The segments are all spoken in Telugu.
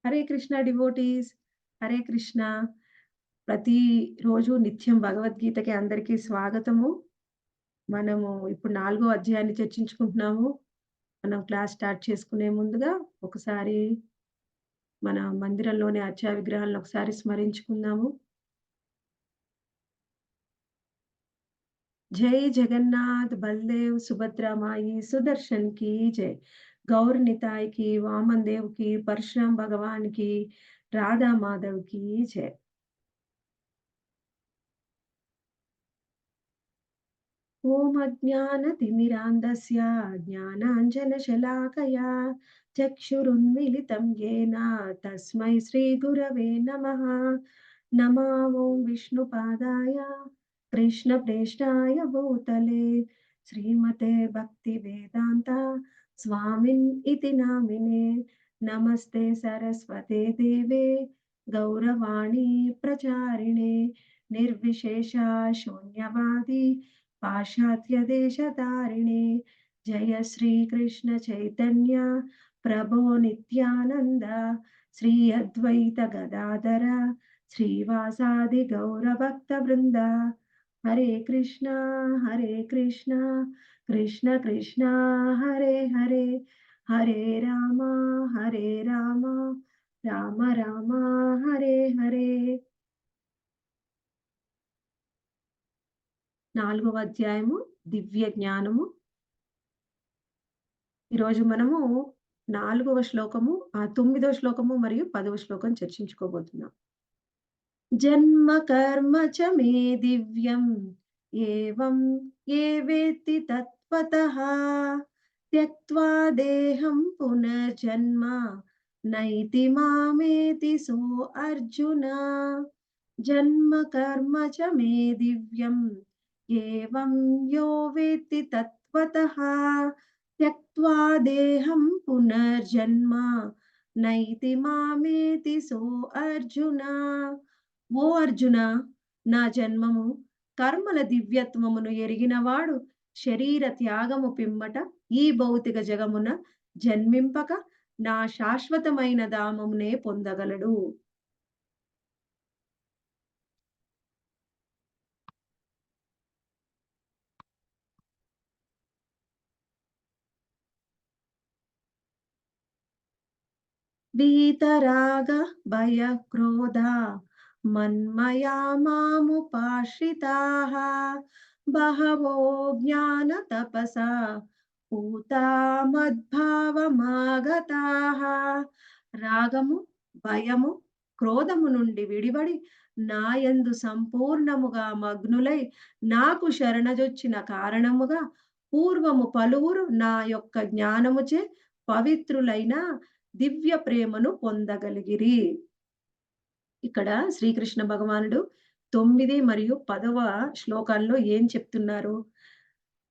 హరే కృష్ణ డివోటీస్. హరే కృష్ణ. ప్రతిరోజు నిత్యం భగవద్గీతకి అందరికీ స్వాగతము. మనము ఇప్పుడు 4 అధ్యాయాన్ని చర్చించుకుంటున్నాము. మనం క్లాస్ స్టార్ట్ చేసుకునే ముందుగా ఒకసారి మన మందిరంలోని అర్చా విగ్రహాలను ఒకసారి స్మరించుకుందాము. జై జగన్నాథ్ బల్దేవ్ సుభద్రా మాయి సుదర్శన్ की जय। गौर निताई की, वामन देव की, परशुराम भगवान की, राधा माधव की जय। ॐ अज्ञानतिमिरान्धस्य ज्ञानाञ्जनशलाकया चक्षुरुन्मिलितं येन तस्मै श्रीगुरवे नमः। नमो ॐ विष्णुपादाय कृष्णप्रेष्ठाय भूतले श्रीमते भक्तिवेदान्ता स्वामिन् इति नामिने। नमस्ते सरस्वते देवे गौरवाणी प्रचारिणे निर्विशेषा शून्यवादी पाश्चात्यदेशतारिणे। जय श्रीकृष्ण चैतन्य प्रभो नित्यानन्द श्री अद्वैत गदाधर श्रीवासादि गौरभक्तवृन्द। हरे कृष्णा कृष्ण कृष्ण हरे हरे, हरे राम राम राम हरे हरे। 4వ అధ్యాయము దివ్య జ్ఞానము. ఈరోజు మనము 4వ శ్లోకము, 9వ శ్లోకము మరియు 10వ శ్లోకం చర్చించుకోబోతున్నాం. జన్మ కర్మ చ మే దివ్యం ఏవం ఏ వేత్తి తత్వతః త్యక్త్వా దేహం పునర్జన్మ నైతి మామేతి సో అర్జున। జన్మ కర్మ చ మే దివ్యం ఏవం యో వేత్తి తత్వతః త్యక్త్వా దేహం పునర్జన్మ నైతి మామేతి సో అర్జున। ఓ అర్జున, నా జన్మము కర్మల దివ్యత్వమును ఎరిగినవాడు శరీర త్యాగము పిమ్మట ఈ భౌతిక జగమున జన్మింపక నా శాశ్వతమైన ధామమునే పొందగలడు। వీతరాగ భయ క్రోధ మన్మయా మాముపాశ్రితాః బహవో జ్ఞాన తపసా పూతా మద్భావమాగతాః। రాగము, భయము, క్రోధము నుండి విడివడి నాయందు సంపూర్ణముగా మగ్నులై నాకు శరణజొచ్చిన కారణముగా పూర్వము పలువురు నా యొక్క జ్ఞానముచే పవిత్రులైన దివ్య ప్రేమను పొందగలిగిరి। ఇక్కడ శ్రీకృష్ణ భగవానుడు 9 మరియు 10వ శ్లోకాల్లో ఏం చెప్తున్నారు?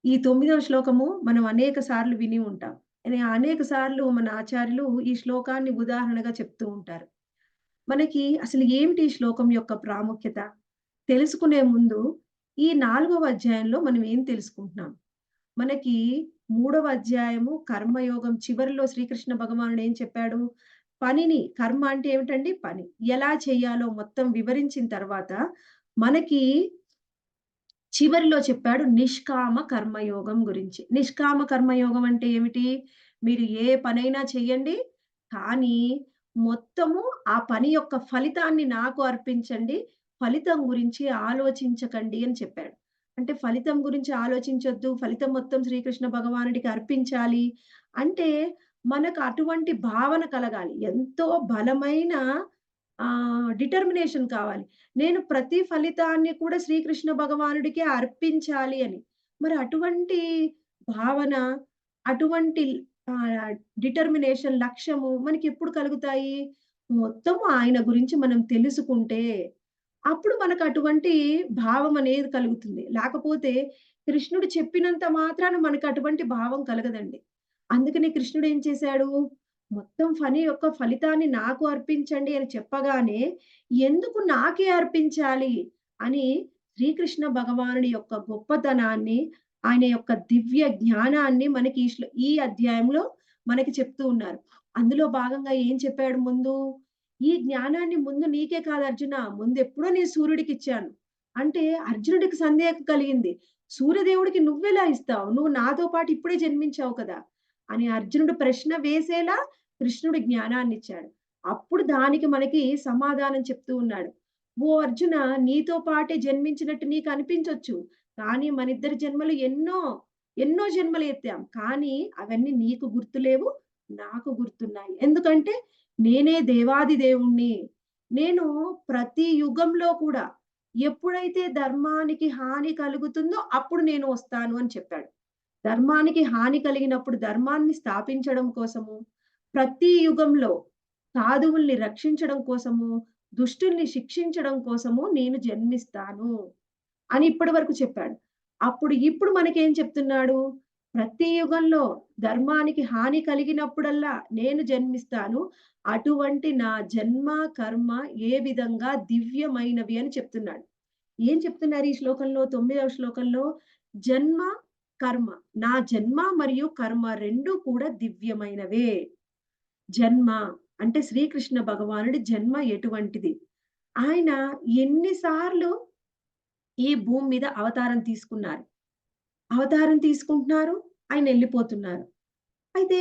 ఈ 9వ శ్లోకము మనం అనేక సార్లు విని ఉంటాం. అనేక సార్లు మన ఆచార్యులు ఈ శ్లోకాన్ని ఉదాహరణగా చెప్తూ ఉంటారు. మనకి అసలు ఏమిటి ఈ శ్లోకం యొక్క ప్రాముఖ్యత? తెలుసుకునే ముందు ఈ 4వ అధ్యాయంలో మనం ఏం తెలుసుకుంటున్నాం? మనకి 3వ అధ్యాయము కర్మయోగం చివరిలో శ్రీకృష్ణ భగవానుడు ఏం చెప్పాడు? పనిని, కర్మ అంటే ఏమిటండి? పని. ఎలా చేయాలో మొత్తం వివరించిన తర్వాత మనకి చివరిలో చెప్పాడు నిష్కామ కర్మయోగం గురించి. నిష్కామ కర్మయోగం అంటే ఏమిటి? మీరు ఏ పనైనా చెయ్యండి, కానీ మొత్తము ఆ పని యొక్క ఫలితాన్ని నాకు అర్పించండి. ఫలితం గురించి ఆలోచించకండి అని చెప్పాడు. అంటే ఫలితం గురించి ఆలోచించొద్దు. ఫలితం మొత్తం శ్రీకృష్ణ భగవానుడికి అర్పించాలి. అంటే మనకు అటువంటి భావన కలగాలి. ఎంతో బలమైన డిటర్మినేషన్ కావాలి. నేను ప్రతి ఫలితాన్ని కూడా శ్రీకృష్ణ భగవానుడికే అర్పించాలి అని. మరి అటువంటి భావన, అటువంటి డిటర్మినేషన్, లక్ష్యము మనకెప్పుడు కలుగుతాయి? మొత్తం ఆయన గురించి మనం తెలుసుకుంటే, అప్పుడు మనకు అటువంటి భావం అనేది కలుగుతుంది. లేకపోతే కృష్ణుడు చెప్పినంత మాత్రాన మనకు అటువంటి భావం కలగదండి. అందుకని కృష్ణుడు ఏం చేశాడు? మొత్తం పని యొక్క ఫలితాన్ని నాకు అర్పించండి అని చెప్పగానే, ఎందుకు నాకే అర్పించాలి అని శ్రీకృష్ణ భగవానుడి యొక్క గొప్పతనాన్ని, ఆయన యొక్క దివ్య జ్ఞానాన్ని మనకి ఈ అధ్యాయంలో మనకి చెప్తూ ఉన్నారు. అందులో భాగంగా ఏం చెప్పాడు ముందు? ఈ జ్ఞానాన్ని ముందు నీకే కాదు అర్జున, ముందెప్పుడో నేను సూర్యుడికిచ్చాను. అంటే అర్జునుడికి సందేహం కలిగింది. సూర్యదేవుడికి నువ్వెలా ఇస్తావు? నువ్వు నాతో పాటు ఇప్పుడే జన్మించావు కదా! అని అర్జునుడు ప్రశ్న వేసేలా కృష్ణుడు జ్ఞానాన్నిచ్చాడు. అప్పుడు దానికి మనకి సమాధానం చెప్తూ ఉన్నాడు. ఓ అర్జున, నీతో పాటే జన్మించినట్టు నీకనిపించొచ్చు. కానీ మనిద్దరి జన్మలు ఎన్నో జన్మలు ఎత్తాం. కానీ అవన్నీ నీకు గుర్తులేవు, నాకు గుర్తున్నాయి. ఎందుకంటే నేనే దేవాది దేవుడిని. నేను ప్రతి యుగంలో కూడా ఎప్పుడైతే ధర్మానికి హాని కలుగుతుందో అప్పుడు నేను వస్తాను అని చెప్పాడు. ధర్మానికి హాని కలిగినప్పుడు ధర్మాన్ని స్థాపించడం కోసము, ప్రతి యుగంలో సాధువుల్ని రక్షించడం కోసము, దుష్టుల్ని శిక్షించడం కోసము నేను జన్మిస్తాను అని ఇప్పటి వరకు చెప్పాడు. ఇప్పుడు మనకేం చెప్తున్నాడు? ప్రతి యుగంలో ధర్మానికి హాని కలిగినప్పుడల్లా నేను జన్మిస్తాను. అటువంటి నా జన్మ, కర్మ ఏ విధంగా దివ్యమైనవి అని చెప్తున్నాడు. ఏం చెప్తున్నారు ఈ శ్లోకంలో 9వ శ్లోకంలో? జన్మ, కర్మ. నా జన్మ మరియు కర్మ 2 కూడా దివ్యమైనవే. జన్మ అంటే శ్రీకృష్ణ భగవానుడి జన్మ ఎటువంటిది? ఆయన ఎన్ని సార్లు ఈ భూమి మీద అవతారం తీసుకున్నారు. అవతారం తీసుకుంటున్నారు, ఆయనెళ్ళిపోతున్నారు. అయితే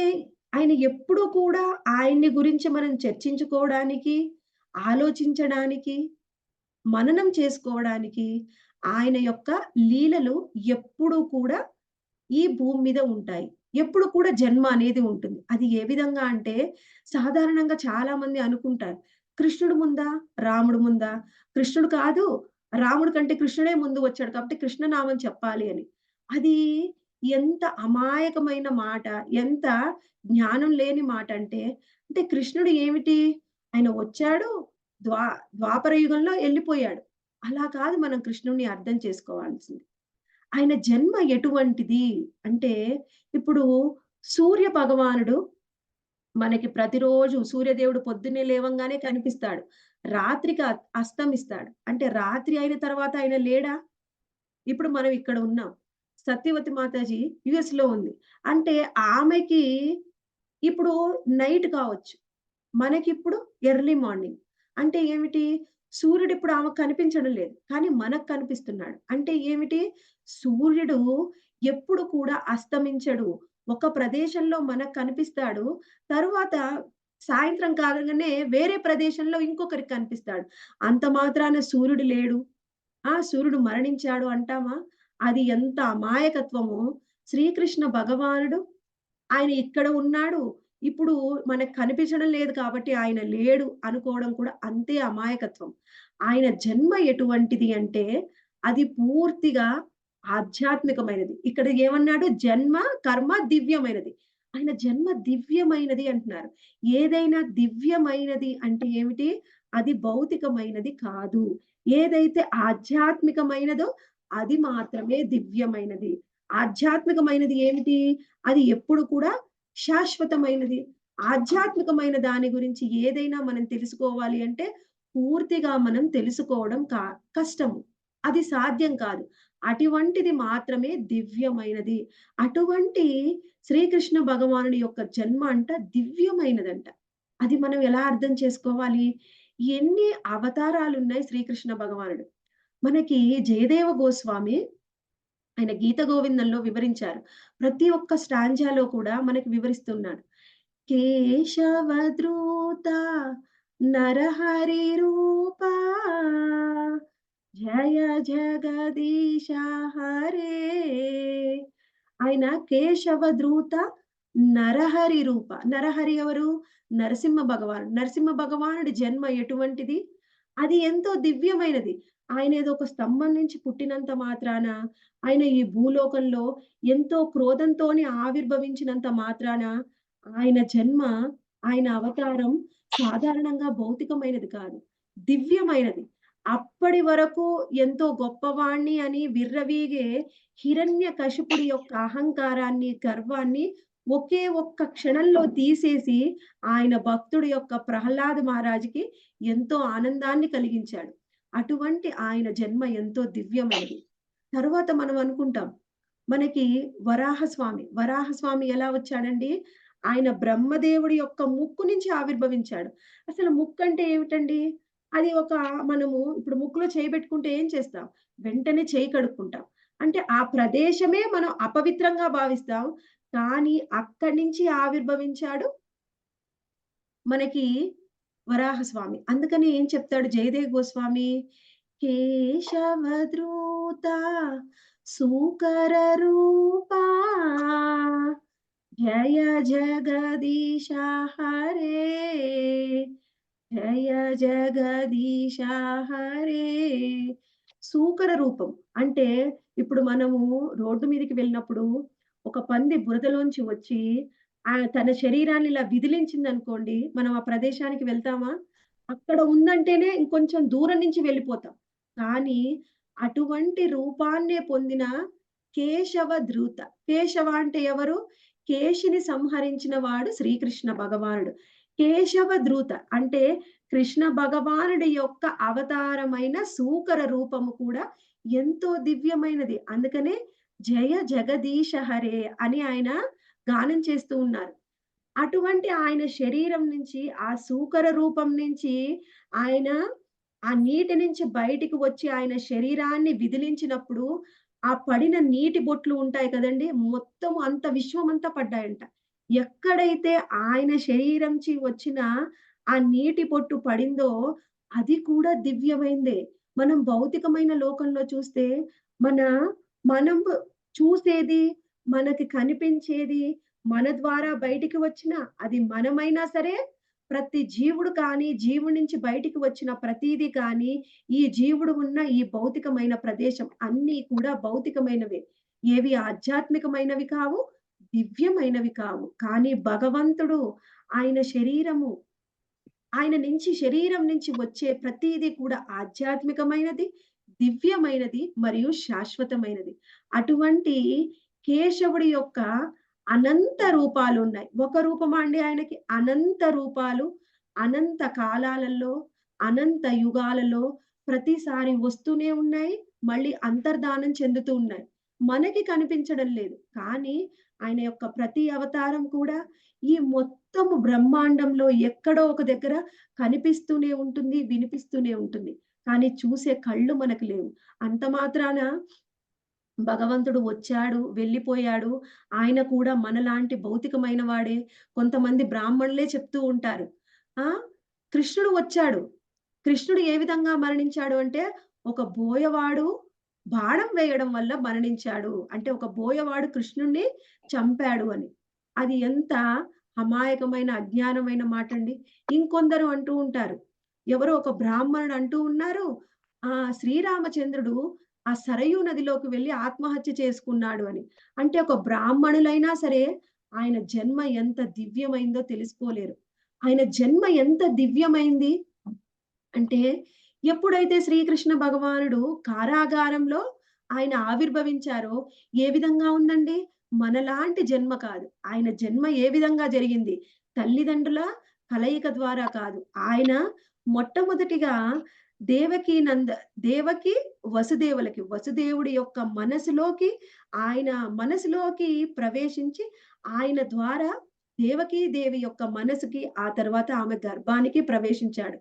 ఆయన ఎప్పుడూ కూడా ఆయన్ని గురించి మనం చర్చించుకోవడానికి, ఆలోచించడానికి, మననం చేసుకోవడానికి ఆయన యొక్క లీలలు ఎప్పుడూ కూడా ఈ భూమి మీద ఉంటాయి. ఎప్పుడు కూడా జన్మ అనేది ఉంటుంది. అది ఏ విధంగా అంటే సాధారణంగా చాలామంది అనుకుంటారు. కృష్ణుడు ముందా? రాముడు ముందా? కృష్ణుడు కాదు. రాముడి కంటే కృష్ణుడే ముందు వచ్చాడు కాబట్టి కృష్ణనామం చెప్పాలి అని. అది ఎంత అమాయకమైన మాట, ఎంత జ్ఞానం లేని మాట అంటే, అంటే కృష్ణుడు ఏమిటి? ఆయన వచ్చాడు, ద్వా ద్వాపర యుగంలో ఎళ్ళిపోయాడు. అలా కాదు మనం కృష్ణుడిని అర్థం చేసుకోవాల్సింది. ఆయన జన్మ ఎటువంటిది అంటే, ఇప్పుడు సూర్య భగవానుడు మనకి ప్రతిరోజు సూర్యదేవుడు పొద్దున్నే లేవంగానే కనిపిస్తాడు. రాత్రికి అస్తమిస్తాడు. అంటే రాత్రి అయిన తర్వాత ఆయన లేడా? ఇప్పుడు మనం ఇక్కడ ఉన్నాం. సత్యవతి మాతాజీ యూఎస్‌లో ఉంది. అంటే ఆమెకి ఇప్పుడు నైట్ కావచ్చు. మనకిప్పుడు ఎర్లీ మార్నింగ్. అంటే ఏమిటి? సూర్యుడిప్పుడు ఆమెకు కనిపించడం లేదు. కానీ మనకు కనిపిస్తున్నాడు. అంటే ఏమిటి? సూర్యుడు ఎప్పుడు కూడా అస్తమించడు. ఒక ప్రదేశంలో మనకు కనిపిస్తాడు. తరువాత సాయంత్రం కాగంగానే వేరే ప్రదేశంలో ఇంకొకరికి కనిపిస్తాడు. అంత మాత్రాన సూర్యుడు లేడు. సూర్యుడు మరణించాడు అంటామా? అది ఎంత అమాయకత్వమో! శ్రీకృష్ణ భగవానుడు ఆయన ఇక్కడ ఉన్నాడు. ఇప్పుడు మనకు కనిపించడం లేదు కాబట్టి ఆయన లేడు అనుకోవడం కూడా అంతే అమాయకత్వం. ఆయన జన్మ ఎటువంటిది అంటే అది పూర్తిగా ఆధ్యాత్మికమైనది. ఇక్కడ ఏమన్నాడు? జన్మ, కర్మ దివ్యమైనది. ఆయన జన్మ దివ్యమైనది అంటున్నారు. ఏదైనా దివ్యమైనది అంటే ఏమిటి? అది భౌతికమైనది కాదు. ఏదైతే ఆధ్యాత్మికమైనదో అది మాత్రమే దివ్యమైనది. ఆధ్యాత్మికమైనది ఏమిటి? అది ఎప్పుడు కూడా శాశ్వతమైనది. ఆధ్యాత్మికమైన దాని గురించి ఏదైనా మనం తెలుసుకోవాలి అంటే పూర్తిగా మనం తెలుసుకోవడం కష్టము. అది సాధ్యం కాదు. అటువంటిది మాత్రమే దివ్యమైనది. అటువంటి శ్రీకృష్ణ భగవానుడి యొక్క జన్మ దివ్యమైనదంట. అది మనం ఎలా అర్థం చేసుకోవాలి? ఎన్ని అవతారాలున్నాయి శ్రీకృష్ణ భగవానుడు. మనకి జయదేవ గోస్వామి ఆయన గీత గోవిందంలో వివరించారు. ప్రతి ఒక్క స్టాంజాలో కూడా మనకి వివరిస్తున్నాడు. కేశవధృత నరహరి రూపా జయ జగదీశ హరే. ఆయన కేశవధృత నరహరి రూప. నరహరి ఎవరు? నరసింహ భగవానుడు. నరసింహ భగవానుడి జన్మ ఎటువంటిది? అది ఎంతో దివ్యమైనది. ఆయన ఏదో ఒక స్తంభం నుంచి పుట్టినంత మాత్రాన, ఆయన ఈ భూలోకంలో ఎంతో క్రోధంతోని ఆవిర్భవించినంత మాత్రాన, ఆయన జన్మ, ఆయన అవతారం సాధారణంగా భౌతికమైనది కాదు. దివ్యమైనది. అప్పటి వరకు ఎంతో గొప్పవాణ్ణి అని విర్రవీగే హిరణ్యకశిపుడి యొక్క అహంకారాన్ని, గర్వాన్ని ఒకే ఒక్క క్షణంలో తీసేసి, ఆయన భక్తుడి యొక్క ప్రహ్లాద మహారాజుకి ఎంతో ఆనందాన్ని కలిగించాడు. అటువంటి ఆయన జన్మ ఎంతో దివ్యమైనది. తరువాత మనం అనుకుంటాం, మనకి వరాహస్వామి ఎలా వచ్చాడండి? ఆయన బ్రహ్మదేవుడి యొక్క ముక్కు నుంచి ఆవిర్భవించాడు. అసలు ముక్కంటే ఏమిటండి? అది ఒక మనము ఇప్పుడు ముక్కులో చేయి పెట్టుకుంటే ఏం చేస్తాం? వెంటనే చేయి కడుక్కుంటాం. అంటే ఆ ప్రదేశమే మనం అపవిత్రంగా భావిస్తాం. కానీ అక్కడి నుంచి ఆవిర్భవించాడు మనకి వరాహస్వామి. అందుకని ఏం చెప్తాడు జయదేవ్ గోస్వామి? కేశవధృత సూకర రూపా జయ జగదీశ హరే జయ జగదీశ హరే. సూకర రూపం అంటే ఇప్పుడు మనము రోడ్డు మీదకి వెళ్ళినప్పుడు ఒక పంది బురదలోంచి వచ్చి తన శరీరాన్ని ఇలా విదిలించిందనుకోండి, మనం ఆ ప్రదేశానికి వెళ్తామా? అక్కడ ఉందంటేనే ఇంకొంచెం దూరం నుంచి వెళ్ళిపోతాం. కానీ అటువంటి రూపాన్నే పొందిన కేశవ ధృత. కేశవ అంటే ఎవరు? కేశిని సంహరించిన వాడు శ్రీకృష్ణ భగవానుడు. కేశవ ధృత అంటే కృష్ణ భగవానుడి యొక్క అవతారమైన సూకర రూపము కూడా ఎంతో దివ్యమైనది. అందుకనే జయ జగదీశ హరే అని ఆయన గానం చేస్తూ ఉన్నారు. అటువంటి ఆయన శరీరం నుంచి, ఆ సూకర రూపం నుంచి ఆయన ఆ నీటి నుంచి బయటికి వచ్చి ఆయన శరీరాన్ని విదిలించినప్పుడు, ఆ పడిన నీటి బొట్లు ఉంటాయి కదండీ! మొత్తం అంత విశ్వమంతా పడ్డాయంట. ఎక్కడైతే ఆయన శరీరంచి వచ్చిన ఆ నీటి బొట్టు పడిందో, అది కూడా దివ్యమైందే. మనం భౌతికమైన లోకంలో చూస్తే, మన మనం చూసేది, మనకి కనిపించేది, మన ద్వారా బయటికి వచ్చిన అది మనమైనా సరే, ప్రతి జీవుడు కానీ, జీవుడి నుంచి బయటికి వచ్చిన ప్రతీది కానీ, ఈ జీవుడు ఉన్న ఈ భౌతికమైన ప్రదేశం అన్నీ కూడా భౌతికమైనవే. ఏవి ఆధ్యాత్మికమైనవి కావు, దివ్యమైనవి కావు. కానీ భగవంతుడు ఆయన శరీరము ఆయన నుంచి శరీరం నుంచి వచ్చే ప్రతీది కూడా ఆధ్యాత్మికమైనది, దివ్యమైనది మరియు శాశ్వతమైనది. అటువంటి కేశవుడి యొక్క అనంత రూపాలున్నాయి. ఒక రూపమా అండి ఆయనకి? అనంత రూపాలు, అనంత కాలాలలో, అనంత యుగాలలో ప్రతిసారి వస్తూనే ఉన్నాయి. మళ్ళీ అంతర్ధానం చెందుతూ ఉన్నాయి. మనకి కనిపించడం లేదు. కానీ ఆయన యొక్క ప్రతి అవతారం కూడా ఈ మొత్తము బ్రహ్మాండంలో ఎక్కడో ఒక దగ్గర కనిపిస్తూనే ఉంటుంది, వినిపిస్తూనే ఉంటుంది. కానీ చూసే కళ్ళు మనకు లేవు. అంత మాత్రాన భగవంతుడు వచ్చాడు, వెళ్ళిపోయాడు. ఆయన కూడా మనలాంటి భౌతికమైన వాడే. కొంతమంది బ్రాహ్మణులే చెప్తూ ఉంటారు. ఆ! కృష్ణుడు వచ్చాడు. కృష్ణుడు ఏ విధంగా మరణించాడు అంటే, ఒక బోయవాడు బాణం వేయడం వల్ల మరణించాడు. అంటే ఒక బోయవాడు కృష్ణుడిని చంపాడు అని. అది ఎంత అమాయకమైన, అజ్ఞానమైన మాటండి. ఇంకొందరు అంటూ ఉంటారు. ఎవరో ఒక బ్రాహ్మణుడు అంటూ ఉన్నారు. శ్రీరామచంద్రుడు ఆ సరయూ నదిలోకి వెళ్లి ఆత్మహత్య చేసుకున్నాడు అని. అంటే ఒక బ్రాహ్మణులైనా సరే, ఆయన జన్మ ఎంత దివ్యమైందో తెలుసుకోలేరు. ఆయన జన్మ ఎంత దివ్యమైంది అంటే, ఎప్పుడైతే శ్రీకృష్ణ భగవానుడు కారాగారంలో ఆయన ఆవిర్భవించారో, ఏ విధంగా ఉందండి? మనలాంటి జన్మ కాదు. ఆయన జన్మ ఏ విధంగా జరిగింది? తల్లిదండ్రుల కలయిక ద్వారా కాదు. ఆయన మొట్టమొదటిగా దేవకీ నంద దేవకి, వసుదేవులకి, వసుదేవుడి యొక్క మనసులోకి ఆయన మనసులోకి ప్రవేశించి, ఆయన ద్వారా దేవకీ దేవి యొక్క మనసుకి, ఆ తర్వాత ఆమె గర్భానికి ప్రవేశించాడు.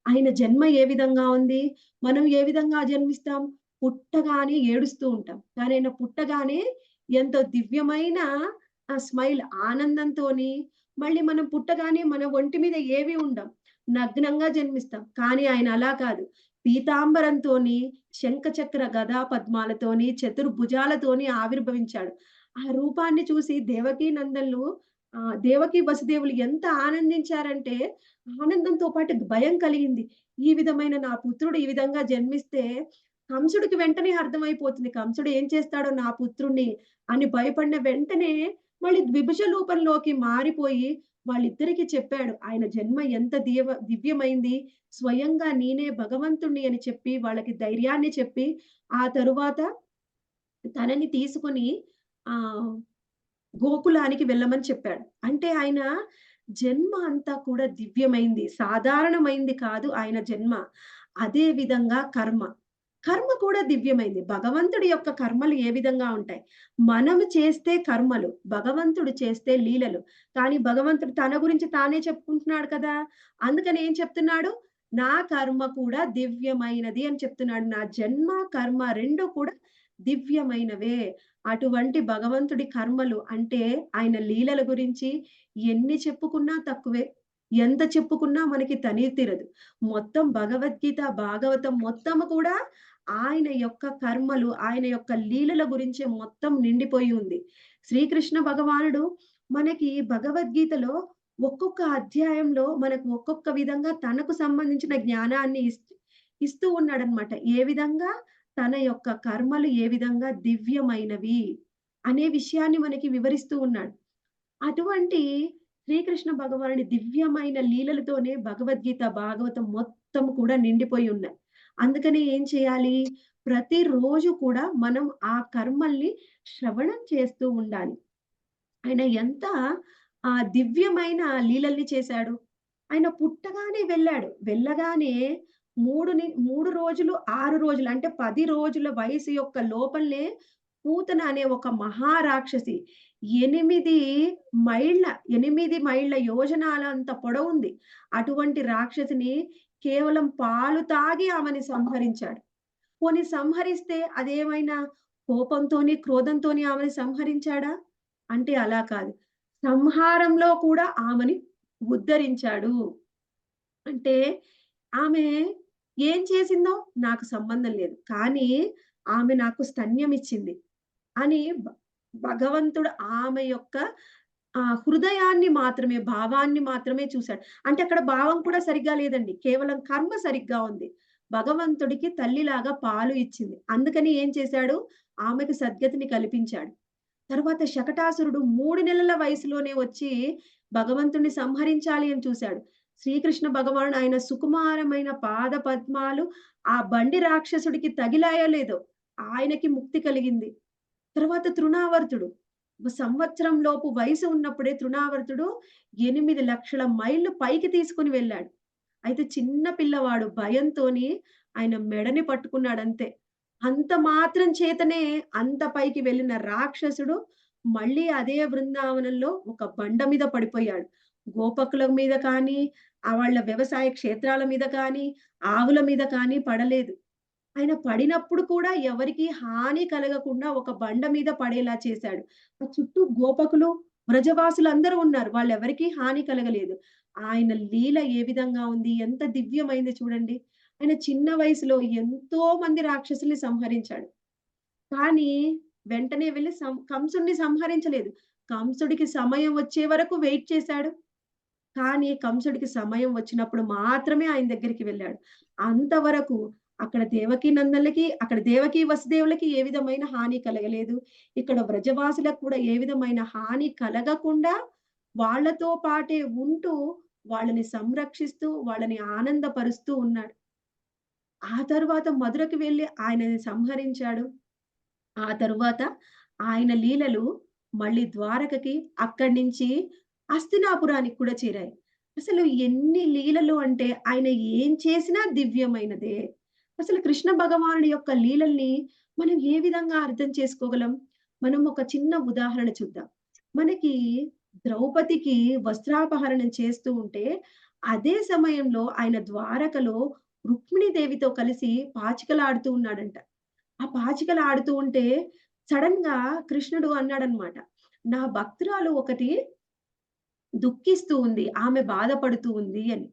ఆయన జన్మ ఏ విధంగా ఉంది? మనం ఏ విధంగా జన్మిస్తాం? పుట్టగానే ఏడుస్తూ ఉంటాం. కానీ ఆయన పుట్టగానే ఎంతో దివ్యమైన స్మైల్ ఆనందంతోని మళ్ళీ మనం పుట్టగానే మన ఒంటి మీద ఏవి ఉండం. నగ్నంగా జన్మిస్తాం. కానీ ఆయన అలా కాదు. పీతాంబరంతోని, శంఖచక్ర గదా పద్మాలతోని, చతుర్భుజాలతోని ఆవిర్భవించాడు. ఆ రూపాన్ని చూసి దేవకీ నందనులు దేవకీ వసుదేవులు ఎంత ఆనందించారంటే ఆనందంతో పాటు భయం కలిగింది. ఈ విధమైన నా పుత్రుడు ఈ విధంగా జన్మిస్తే కంసుడికి వెంటనే అర్థమైపోతుంది. కంసుడు ఏం చేస్తాడో నా పుత్రుడిని అని భయపడిన వెంటనే మళ్ళీ ద్విభుజ రూపంలోకి మారిపోయి వాళ్ళిద్దరికీ చెప్పాడు. ఆయన జన్మ ఎంత దివ్యమైంది. స్వయంగా నేనే భగవంతుడిని అని చెప్పి వాళ్ళకి ధైర్యాన్ని చెప్పి, ఆ తరువాత తనని తీసుకొని ఆహ్, గోకులానికి వెళ్ళమని చెప్పాడు. అంటే ఆయన జన్మ అంతా కూడా దివ్యమైంది. సాధారణమైంది కాదు ఆయన జన్మ. అదే విధంగా కర్మ. కర్మ కూడా దివ్యమైంది. భగవంతుడి యొక్క కర్మలు ఏ విధంగా ఉంటాయి? మనము చేస్తే కర్మలు, భగవంతుడు చేస్తే లీలలు. కానీ భగవంతుడు తన గురించి తానే చెప్పుకుంటున్నాడు కదా! అందుకని ఏం చెప్తున్నాడు? నా కర్మ కూడా దివ్యమైనది అని చెప్తున్నాడు. నా జన్మ, కర్మ 2 కూడా దివ్యమైనవే. అటువంటి భగవంతుడి కర్మలు అంటే ఆయన లీలల గురించి ఎన్ని చెప్పుకున్నా తక్కువే. ఎంత చెప్పుకున్నా మనకి తనివి తీరదు. మొత్తం భగవద్గీత, భాగవతం మొత్తము కూడా ఆయన యొక్క కర్మలు, ఆయన యొక్క లీలల గురించే మొత్తం నిండిపోయి ఉంది. శ్రీకృష్ణ భగవానుడు మనకి భగవద్గీతలో ఒక్కొక్క అధ్యాయంలో మనకు ఒక్కొక్క విధంగా తనకు సంబంధించిన జ్ఞానాన్ని ఇస్తూ ఉన్నాడనమాట. ఏ విధంగా తన యొక్క కర్మలు ఏ విధంగా దివ్యమైనవి అనే విషయాన్ని మనకి వివరిస్తూ ఉన్నాడు. అటువంటి శ్రీకృష్ణ భగవానుడి దివ్యమైన లీలలతోనే భగవద్గీత, భాగవతం మొత్తం కూడా నిండిపోయి ఉన్నాయి. అందుకని ఏం చేయాలి? ప్రతిరోజు కూడా మనం ఆ కర్మల్ని శ్రవణం చేస్తూ ఉండాలి. ఆయన ఎంత దివ్యమైన లీలల్ని చేశాడు. ఆయన పుట్టగానే వెళ్ళాడు. వెళ్ళగానే 3 రోజులు, 6 రోజులు అంటే 10 రోజుల వయసు యొక్క లోపలనే పూతన అనే ఒక మహారాక్షసి 8 మైళ్ళ 8 మైళ్ళ యోజనాలంత పొడవుంది. అటువంటి రాక్షసిని కేవలం పాలు తాగి ఆమెని సంహరించాడు. పోనీ సంహరిస్తే అదేమైనా కోపంతోని, క్రోధంతోని ఆమెని సంహరించాడా? అంటే అలా కాదు. సంహారంలో కూడా ఆమెని ఉద్ధరించాడు. అంటే ఆమె ఏం చేసిందో నాకు సంబంధం లేదు. కానీ ఆమె నాకు స్తన్యమిచ్చింది అని భగవంతుడు ఆమె యొక్క హృదయాన్ని మాత్రమే, భావాన్ని మాత్రమే చూసాడు. అంటే అక్కడ భావం కూడా సరిగ్గా లేదండి. కేవలం కర్మ సరిగ్గా ఉంది. భగవంతుడికి తల్లిలాగా పాలు ఇచ్చింది. అందుకని ఏం చేశాడు? ఆమెకు సద్గతిని కల్పించాడు. తరువాత శకటాసురుడు 3 నెలల వయసులోనే వచ్చి భగవంతుడిని సంహరించాలి అని చూశాడు. శ్రీకృష్ణ భగవానుడు ఆయన సుకుమారమైన పాద పద్మాలు ఆ బండి రాక్షసుడికి తగిలాయో లేదో ఆయనకి ముక్తి కలిగింది. తర్వాత తృణావర్తుడు సంవత్సరం లోపు వయసు ఉన్నప్పుడే తృణావర్తుడు 8 లక్షల మైళ్ళు పైకి తీసుకొని వెళ్ళాడు. అయితే చిన్న పిల్లవాడు భయంతోని ఆయన మెడని పట్టుకున్నాడంతే. అంత మాత్రం చేతనే అంత పైకి వెళ్ళిన రాక్షసుడు మళ్ళీ అదే బృందావనంలో ఒక బండ మీద పడిపోయాడు. గోపకుల మీద కానీ, వాళ్ళ వ్యవసాయ క్షేత్రాల మీద కానీ, ఆవుల మీద కానీ పడలేదు. ఆయన పడినప్పుడు కూడా ఎవరికీ హాని కలగకుండా ఒక బండ మీద పడేలా చేశాడు. ఆ చుట్టూ గోపకులు, వ్రజవాసులందరూ ఉన్నారు. వాళ్ళెవరికీ హాని కలగలేదు. ఆయన లీల ఏ విధంగా ఉంది? ఎంత దివ్యమైంది చూడండి. ఆయన చిన్న వయసులో ఎంతో మంది రాక్షసుల్ని సంహరించాడు. కానీ వెంటనే వెళ్లి కంసుడిని సంహరించలేదు. కంసుడికి సమయం వచ్చే వరకు వెయిట్ చేశాడు. కానీ కంసుడికి సమయం వచ్చినప్పుడు మాత్రమే ఆయన దగ్గరికి వెళ్ళాడు. అంతవరకు అక్కడ దేవకీ అక్కడ దేవకీ వసుదేవులకి ఏ విధమైన హాని కలగలేదు. ఇక్కడ వ్రజవాసులకు కూడా ఏ విధమైన హాని కలగకుండా వాళ్ళతో పాటే ఉంటూ వాళ్ళని సంరక్షిస్తూ, వాళ్ళని ఆనందపరుస్తూ ఉన్నాడు. ఆ తరువాత మధురకి వెళ్లి ఆయనని సంహరించాడు. ఆ తరువాత ఆయన లీలలు మళ్ళీ ద్వారకకి, అక్కడి నుంచి హస్తినాపురానికి కూడా చేరాయి. అసలు ఎన్ని లీలలు అంటే ఆయన ఏం చేసినా దివ్యమైనదే. అసలు కృష్ణ భగవానుడి యొక్క లీలల్ని మనం ఏ విధంగా అర్థం చేసుకోగలం? మనం ఒక చిన్న ఉదాహరణ చూద్దాం. మనకి ద్రౌపదికి వస్త్రాపహరణం చేస్తూ ఉంటే, అదే సమయంలో ఆయన ద్వారకలో రుక్మిణీదేవితో కలిసి పాచికలాడుతూ ఉన్నాడంట. ఆ పాచికలు ఆడుతూ ఉంటే సడెన్‌గా కృష్ణుడు అన్నాడన్నమాట. నా భక్తురాలు ఒకటి దుఃఖిస్తూ ఉంది. ఆమె బాధపడుతూ ఉంది అని.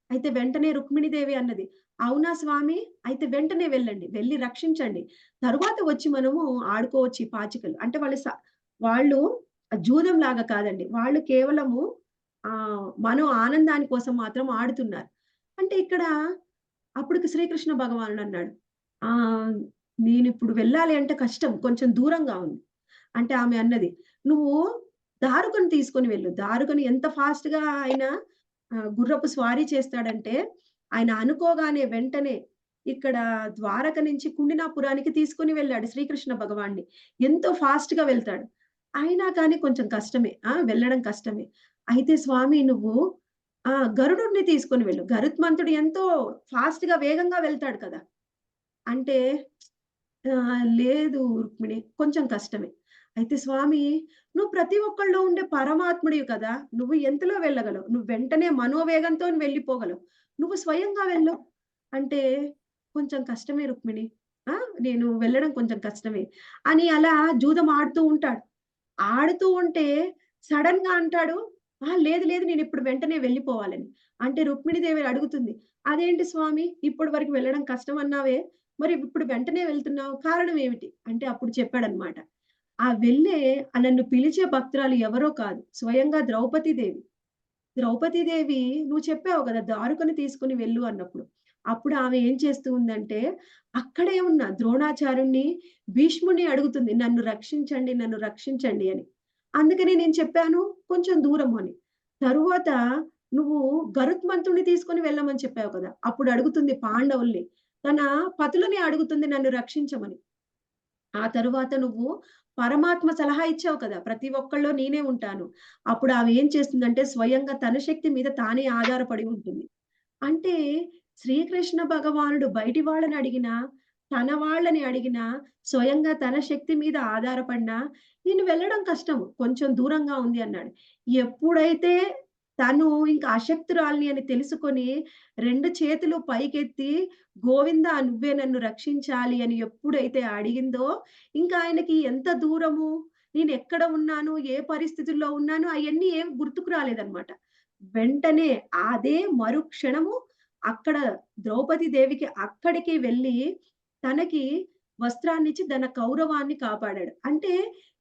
అయితే వెంటనే రుక్మిణీదేవి అన్నది, "అవునా స్వామి! అయితే వెంటనే వెళ్ళండి. వెళ్లి రక్షించండి. తరువాత వచ్చి మనము ఆడుకోవచ్చు ఈ పాచికలు." అంటే వాళ్ళు జూదంలాగా కాదండి. వాళ్ళు కేవలము మనో ఆనందాని కోసం మాత్రం ఆడుతున్నారు. అంటే ఇక్కడ అప్పటికి శ్రీకృష్ణ భగవానుడన్నాడు, "ఆహ్, నేనిప్పుడు వెళ్ళాలి అంటే కష్టం. కొంచెం దూరంగా ఉంది." అంటే ఆమె అన్నది, "నువ్వు దారుకని తీసుకొని వెళ్ళు." దారుకని ఎంత ఫాస్ట్‌గా ఆయన గుర్రపు స్వారీ చేస్తాడంటే, ఆయన అనుకోగానే వెంటనే ఇక్కడ ద్వారక నుంచి కుండినాపురానికి తీసుకొని వెళ్ళాడు శ్రీకృష్ణ భగవాన్ని. ఎంతో ఫాస్ట్‌గా వెళ్తాడు. అయినా కానీ కొంచెం కష్టమే. వెళ్ళడం కష్టమే. అయితే స్వామి నువ్వు గరుడుడిని తీసుకొని వెళ్ళు. గరుత్మంతుడు ఎంతో ఫాస్ట్‌గా వేగంగా వెళ్తాడు కదా! అంటే లేదు రుక్మిణి కొంచెం కష్టమే. అయితే స్వామి నువ్వు ప్రతి ఒక్కళ్ళలో ఉండే పరమాత్ముడివి కదా! నువ్వు ఎంతలో వెళ్ళగలవు? నువ్వు వెంటనే మనోవేగంతోని వెళ్ళిపోగలవు. నువ్వు స్వయంగా వెళ్ళు. అంటే కొంచెం కష్టమే రుక్మిణి. ఆ! నేను వెళ్ళడం కొంచెం కష్టమే. అని అలా జూదం ఆడుతూ ఉంటాడు. ఆడుతూ ఉంటే సడెన్‌గా అంటాడు, లేదు లేదు నేనిప్పుడు వెంటనే వెళ్ళిపోవాలని. అంటే రుక్మిణీదేవి అడుగుతుంది, "అదేంటి స్వామి ఇప్పటి వరకు వెళ్ళడం కష్టం అన్నావే? మరి ఇప్పుడు వెంటనే వెళ్తున్నావు కారణం ఏమిటి?" అంటే అప్పుడు చెప్పాడన్నమాట. ఆ వెళ్ళే నన్ను పిలిచే భక్తురాలు ఎవరో కాదు. స్వయంగా ద్రౌపదీదేవి. ద్రౌపదీదేవి నువ్వు చెప్పావు గదా! దారుకని తీసుకొని వెళ్ళు అన్నప్పుడు. అప్పుడు ఆమె ఏం చేస్తూ ఉందంటే, అక్కడే ఉన్న ద్రోణాచార్యుడిని, భీష్ముడిని అడుగుతుంది. నన్ను రక్షించండి, నన్ను రక్షించండి అని. అందుకని నేను చెప్పాను కొంచెం దూరము అని. తరువాత నువ్వు గరుత్మంతుడిని తీసుకొని వెళ్ళమని చెప్పావు కదా! అప్పుడు అడుగుతుంది పాండవుల్ని. తన పతులని అడుగుతుంది నన్ను రక్షించమని. ఆ తరువాత నువ్వు పరమాత్మ సలహా ఇచ్చావు కదా! ప్రతి ఒక్కళ్ళో నేనే ఉంటాను. అప్పుడు ఆమె ఏం చేస్తుందంటే స్వయంగా తన శక్తి మీద తానే ఆధారపడి ఉంటుంది. అంటే శ్రీకృష్ణ భగవానుడు బయటి వాళ్ళని అడిగినా, తన వాళ్ళని అడిగినా, స్వయంగా తన శక్తి మీద ఆధారపడినా, నేను వెళ్ళడం కష్టము. కొంచెం దూరంగా ఉంది అన్నాడు. ఎప్పుడైతే తను ఇంక అశక్తురాలిని అని తెలుసుకొని 2 చేతులు పైకెత్తి, గోవిందా నువ్వే నన్ను రక్షించాలి అని ఎప్పుడైతే అడిగిందో, ఇంకా ఆయనకి ఎంత దూరము, నేనెక్కడ ఉన్నాను, ఏ పరిస్థితుల్లో ఉన్నాను అయన్నీ ఏం గుర్తుకు రాలేదన్నమాట. వెంటనే అదే మరుక్షణము అక్కడ ద్రౌపది దేవికి అక్కడికి వెళ్ళి తనకి వస్త్రాన్నిచ్చి తన కౌరవాన్ని కాపాడాడు. అంటే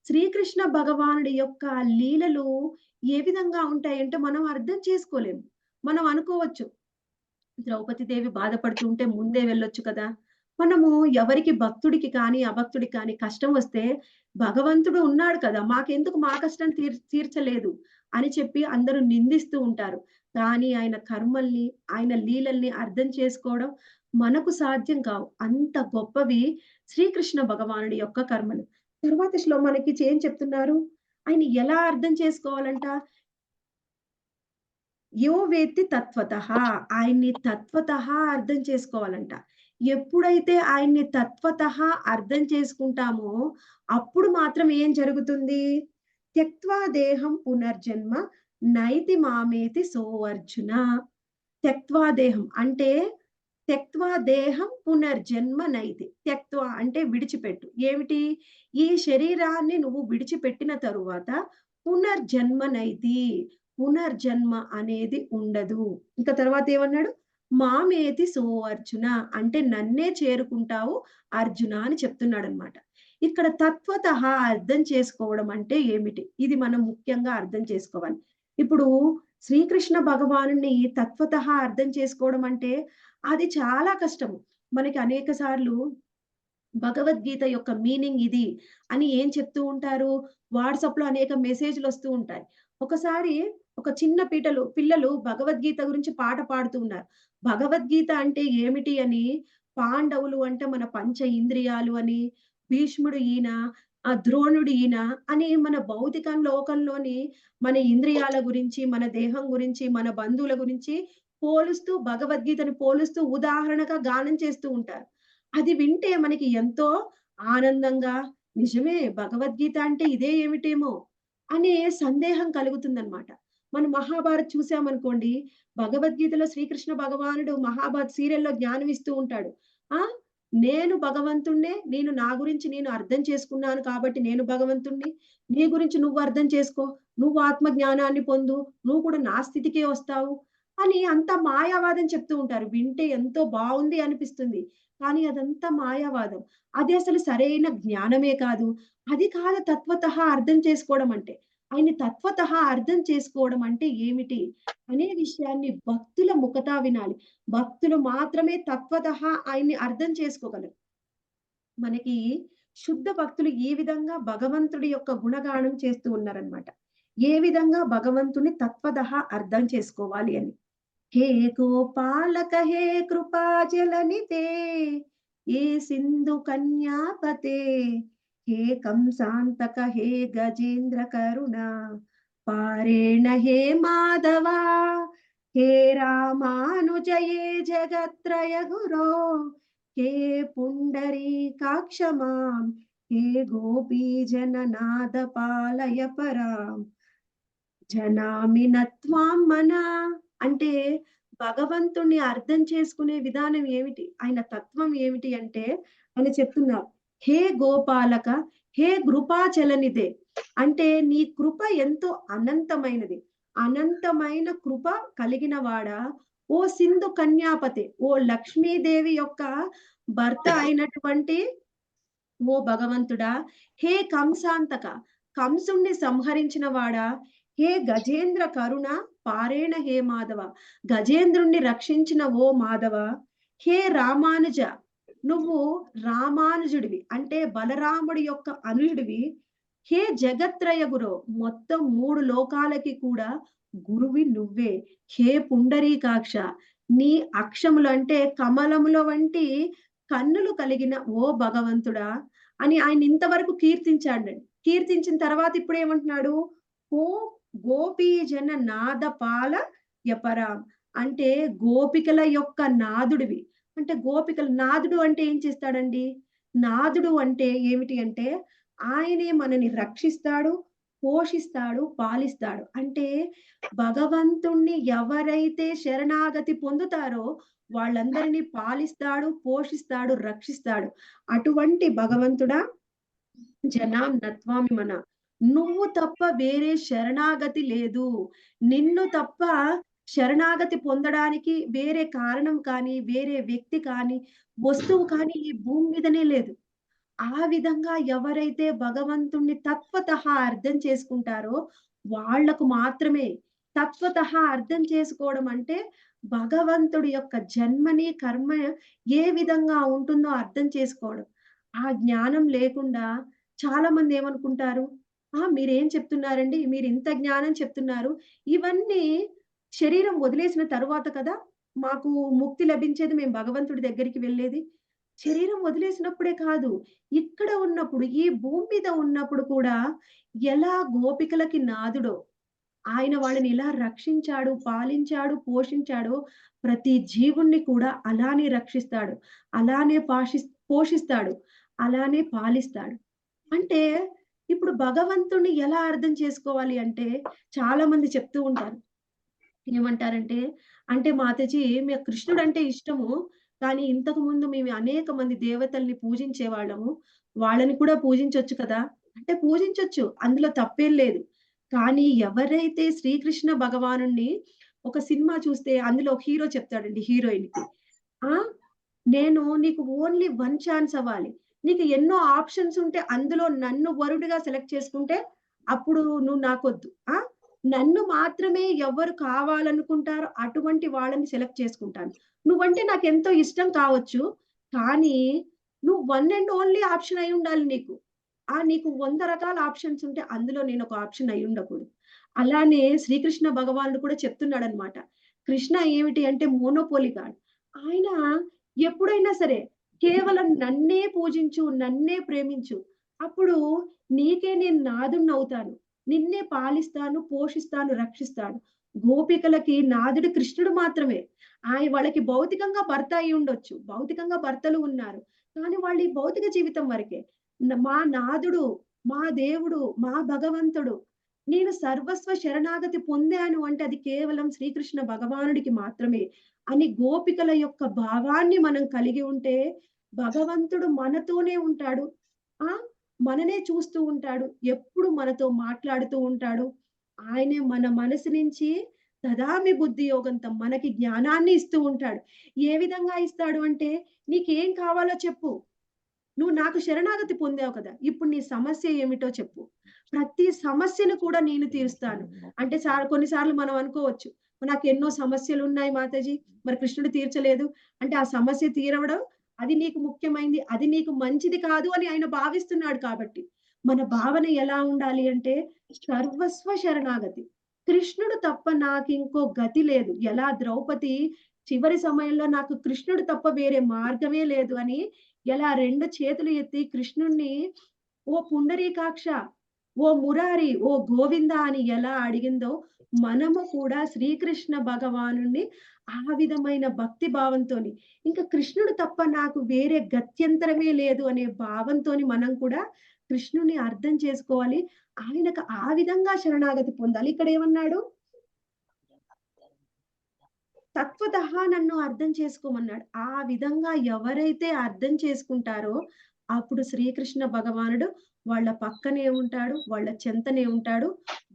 శ్రీకృష్ణ భగవానుడి యొక్క లీలలు ఏ విధంగా ఉంటాయంటే మనం అర్థం చేసుకోలేము. మనం అనుకోవచ్చు ద్రౌపది దేవి బాధపడుతూ ఉంటే ముందే వెళ్ళొచ్చు కదా! మనము ఎవరికి భక్తుడికి కానీ, అభక్తుడికి కానీ కష్టం వస్తే భగవంతుడు ఉన్నాడు కదా! మాకెందుకు మా కష్టం తీర్చలేదు అని చెప్పి అందరూ నిందిస్తూ ఉంటారు. కానీ ఆయన కర్మల్ని, ఆయన లీలల్ని అర్థం చేసుకోవడం మనకు సాధ్యం కావు. అంత గొప్పవి శ్రీకృష్ణ భగవానుడి యొక్క కర్మలు. తరువాత మనకి ఏం చెప్తున్నారు? ఆయన ఎలా అర్థం చేసుకోవాలంట? యో వేత్తి తత్వతః. ఆయన్ని తత్వతః అర్థం చేసుకోవాలంట. ఎప్పుడైతే ఆయన్ని తత్వతః అర్థం చేసుకుంటామో, అప్పుడు మాత్రం ఏం జరుగుతుంది? త్యక్త్వా దేహం పునర్జన్మ నైతి మామేతి సోऽర్జున. త్యక్త్వా దేహం అంటే త్యక్త్వా దేహం పునర్జన్మ నైతి. త్యక్త్వా అంటే విడిచిపెట్టు. ఏమిటి? ఈ శరీరాన్ని నువ్వు విడిచిపెట్టిన తరువాత పునర్జన్మ నైతి. పునర్జన్మ అనేది ఉండదు. ఇంక తర్వాత ఏమన్నాడు? మామేతి సో అర్జున అంటే నన్నే చేరుకుంటావు అర్జున అని చెప్తున్నాడన్నమాట. ఇక్కడ తత్వతః అర్థం చేసుకోవడం అంటే ఏమిటి? ఇది మనం ముఖ్యంగా అర్థం చేసుకోవాలి. ఇప్పుడు శ్రీకృష్ణ భగవానుడిని తత్వతః అర్థం చేసుకోవడం అంటే అది చాలా కష్టము. మనకి అనేక సార్లు భగవద్గీత యొక్క మీనింగ్ ఇది అని ఏం చెప్తూ ఉంటారు? వాట్సాప్‌లో అనేక మెసేజ్‌లొస్తూ ఉంటాయి. ఒకసారి ఒక చిన్న పిల్లలు భగవద్గీత గురించి పాట పాడుతూ ఉన్నారు. భగవద్గీత అంటే ఏమిటి అని, పాండవులు అంటే మన పంచ ఇంద్రియాలు అని, భీష్ముడు ఈయన, ద్రోణుడు ఈయన అని మన భౌతిక లోకంలోని మన ఇంద్రియాల గురించి, మన దేహం గురించి, మన బంధువుల గురించి పోలుస్తూ భగవద్గీతని పోలుస్తూ ఉదాహరణగా గానం చేస్తూ ఉంటారు. అది వింటే మనకి ఎంతో ఆనందంగా, నిజమే భగవద్గీత అంటే ఇదే ఏమిటేమో అనే సందేహం కలుగుతుందనమాట. మనం 'మహాభారత్' చూసామనుకోండి, భగవద్గీతలో శ్రీకృష్ణ భగవానుడు 'మహాభారత్' సీరియల్‌లో జ్ఞానం ఇస్తూ ఉంటాడు. ఆ! నేను భగవంతుడినే, నేను నా గురించి నేను అర్థం చేసుకున్నాను కాబట్టి నేను భగవంతుడిని. నీ గురించి నువ్వు అర్థం చేసుకో. నువ్వు ఆత్మ జ్ఞానాన్ని పొందు. నువ్వు కూడా నా స్థితికే వస్తావు. అని అంతా మాయావాదం చెప్తూ ఉంటారు. వింటే ఎంతో బావుంది అనిపిస్తుంది. కానీ అదంతా మాయావాదం. అది అసలు సరైన జ్ఞానమే కాదు. అది కాదు తత్వతః అర్థం చేసుకోవడం అంటే. ఆయన్ని తత్వతః అర్థం చేసుకోవడం అంటే ఏమిటి? అనే విషయాన్ని భక్తుల ముఖతా వినాలి. భక్తులు మాత్రమే తత్వతః ఆయన్ని అర్థం చేసుకోగలరు. మనకి శుద్ధ భక్తులు ఈ విధంగా భగవంతుడి యొక్క గుణగానం చేస్తూ ఉన్నారనమాట. ఏ విధంగా భగవంతుని తత్వతః అర్థం చేసుకోవాలి అని. हे गोपालक हे कृपाजलनिधे हे सिंधु कन्यापते हे कंसांतक हे गजेन्द्र करुणा पारेण हे माधवा हे रामानुजये जगत्त्रय गुरो హే పుండరీకాక్ష మాం, హే గోపీజననాద పాలయ పరాం, జనామి నత్వాం మనా. అంటే భగవంతుణ్ణి అర్థం చేసుకునే విధానం ఏమిటి? ఆయన తత్వం ఏమిటి అంటే ఆయన చెప్తున్నారు. హే గోపాలక, హే కృపాచలనిదే. అంటే నీ కృప ఎంతో అనంతమైనది. అనంతమైన కృప కలిగిన వాడా, ఓ సింధు కన్యాపతే, ఓ లక్ష్మీదేవి యొక్క భర్త అయినటువంటి ఓ భగవంతుడా! హే కంసాంతక, కంసుణ్ణి సంహరించిన వాడా! హే గజేంద్ర కరుణ పారేణ హే మాధవ, గజేంద్రుణ్ణి రక్షించిన ఓ మాధవ! హే రామానుజ, నువ్వు రామానుజుడివి. అంటే బలరాముడి యొక్క అనుజుడివి. హే జగత్రయ గురో, మొత్తం 3 లోకాలకి కూడా గురువి నువ్వే. హే పుండరీకాక్ష, నీ అక్షములు అంటే కమలముల వంటి కన్నులు కలిగిన ఓ భగవంతుడా! అని ఆయన ఇంతవరకు కీర్తించాడండి. కీర్తించిన తర్వాత ఇప్పుడేమంటున్నాడు? ఓ గోపీజన నాదపాల యపరాం. అంటే గోపికల యొక్క నాదుడివి. అంటే గోపికలు నాదుడు అంటే ఏం చేస్తాడండి? నాదుడు అంటే ఏమిటి అంటే ఆయనే మనని రక్షిస్తాడు, పోషిస్తాడు, పాలిస్తాడు. అంటే భగవంతుణ్ణి ఎవరైతే శరణాగతి పొందుతారో వాళ్ళందరినీ పాలిస్తాడు, పోషిస్తాడు, రక్షిస్తాడు. అటువంటి భగవంతుడా జనాం నత్వామి మన. నువ్వు తప్ప వేరే శరణాగతి లేదు. నిన్ను తప్ప శరణాగతి పొందడానికి వేరే కారణం కానీ, వేరే వ్యక్తి కానీ, వస్తువు కానీ ఈ భూమి మీదనే లేదు. ఆ విధంగా ఎవరైతే భగవంతుణ్ణి తత్వతః అర్థం చేసుకుంటారో వాళ్ళకు మాత్రమే తత్వతః అర్థం చేసుకోవడం అంటే భగవంతుడి యొక్క జన్మని, కర్మ ఏ విధంగా ఉంటుందో అర్థం చేసుకోవడం. ఆ జ్ఞానం లేకుండా చాలామంది ఏమనుకుంటారు, మీరేం చెప్తున్నారండి? మీరింత జ్ఞానం చెప్తున్నారు. ఇవన్నీ శరీరం వదిలేసిన తరువాత కదా! మాకు ముక్తి లభించేది. మేము భగవంతుడి దగ్గరికి వెళ్ళేది. శరీరం వదిలేసినప్పుడే కాదు, ఇక్కడ ఉన్నప్పుడు, ఈ భూమి మీద ఉన్నప్పుడు కూడా ఎలా గోపికలకి నాథుడో, ఆయన వాళ్ళని ఎలా రక్షించాడు, పాలించాడు, పోషించాడో, ప్రతి జీవుడిని కూడా అలానే రక్షిస్తాడు. అలానే పోషిస్తాడు. అలానే పాలిస్తాడు. అంటే ఇప్పుడు భగవంతుడిని ఎలా అర్థం చేసుకోవాలి అంటే, చాలా మంది చెప్తూ ఉంటారు. ఏమంటారంటే, అంటే మాతాజీ మీకు కృష్ణుడంటే ఇష్టము. కానీ ఇంతకుముందు మేము అనేక మంది దేవతల్ని పూజించేవాళ్ళము. వాళ్ళని కూడా పూజించొచ్చు కదా! అంటే పూజించొచ్చు. అందులో తప్పేం లేదు. కానీ ఎవరైతే శ్రీకృష్ణ భగవానుడిని ఒక సినిమా చూస్తే అందులో ఒక హీరో చెప్తాడండి హీరోయిన్‌కి. ఆ! నేను నీకు ఓన్లీ వన్ ఛాన్స్ అవ్వాలి. నీకు ఎన్నో ఆప్షన్స్ ఉంటే అందులో నన్ను వరుడిగా సెలెక్ట్ చేసుకుంటే అప్పుడు నువ్వు నాకొద్దు. నన్ను మాత్రమే ఎవరు కావాలనుకుంటారో అటువంటి వాళ్ళని సెలెక్ట్ చేసుకుంటాను. నువ్వంటే నాకెంతో ఇష్టం కావచ్చు. కానీ నువ్వు వన్ అండ్ ఓన్లీ ఆప్షన్ అయ్యుండాలి నీకు. నీకు 100 రకాల ఆప్షన్స్ ఉంటే అందులో నేనొక ఆప్షన్ అయ్యుండకూడదు. అలానే శ్రీకృష్ణ భగవానుడు కూడా చెప్తున్నాడన్నమాట. కృష్ణ ఏమిటి అంటే మోనోపోలీ గాడ్. ఆయన ఎప్పుడైనా సరే కేవలం నన్నే పూజించు, నన్నే ప్రేమించు. అప్పుడు నీకే నేను నాథుడినవుతాను. నిన్నే పాలిస్తాను, పోషిస్తాను, రక్షిస్తాను. గోపికలకి నాథుడు కృష్ణుడు మాత్రమే. వాళ్ళకి భౌతికంగా భర్త అయ్యుండొచ్చు. భౌతికంగా భర్తలు ఉన్నారు. కానీ వాళ్ళు ఈ భౌతిక జీవితం వరకే. మా నాథుడు, మా దేవుడు, మా భగవంతుడు. నేను సర్వస్వ శరణాగతి పొందాను అంటే అది కేవలం శ్రీకృష్ణ భగవానుడికి మాత్రమే అని గోపికల యొక్క భావాన్ని మనం కలిగి ఉంటే భగవంతుడు మనతోనే ఉంటాడు. ఆ! మననే చూస్తూ ఉంటాడు. ఎప్పుడు మనతో మాట్లాడుతూ ఉంటాడు. ఆయనే మన మనసు నుంచి దదామి బుద్ధి యోగంతం మనకి జ్ఞానాన్ని ఇస్తూ ఉంటాడు. ఏ విధంగా ఇస్తాడు అంటే నీకేం కావాలో చెప్పు. నువ్వు నాకు శరణాగతి పొందావు కదా! ఇప్పుడు నీ సమస్య ఏమిటో చెప్పు. ప్రతి సమస్యను కూడా నేను తీరుస్తాను. అంటే కొన్ని సార్లు మనం అనుకోవచ్చు. నాకెన్నో సమస్యలున్నాయి మాతాజీ. మరి కృష్ణుడు తీర్చలేదు. అంటే ఆ సమస్య తీరవడం అది నీకు ముఖ్యమైంది. అది నీకు మంచిది కాదు అని ఆయన భావిస్తున్నాడు కాబట్టి. మన భావన ఎలా ఉండాలి అంటే సర్వస్వ శరణాగతి. కృష్ణుడు తప్ప నాకింకో గతి లేదు. ఎలా ద్రౌపది చివరి సమయంలో నాకు కృష్ణుడు తప్ప వేరే మార్గమే లేదు అని ఎలా 2 చేతులు ఎత్తి కృష్ణుడిని, "ఓ పుండరీకాక్ష! ఓ మురారి, ఓ గోవింద అని ఎలా అడిగిందో, మనము కూడా శ్రీకృష్ణ భగవానుడిని ఆ విధమైన భక్తి భావంతోని, ఇంకా కృష్ణుడు తప్ప నాకు వేరే గత్యంతరమే లేదు అనే భావంతోని మనం కూడా కృష్ణుడిని అర్థం చేసుకోవాలి. ఆయనకు ఆ విధంగా శరణాగతి పొందాలి. ఇక్కడేమన్నాడు? తత్వతః నన్ను అర్థం చేసుకోమన్నాడు. ఆ విధంగా ఎవరైతే అర్థం చేసుకుంటారో, అప్పుడు శ్రీకృష్ణ భగవానుడు వాళ్ళ పక్కనే ఉంటాడు. వాళ్ళ చెంతనే ఉంటాడు.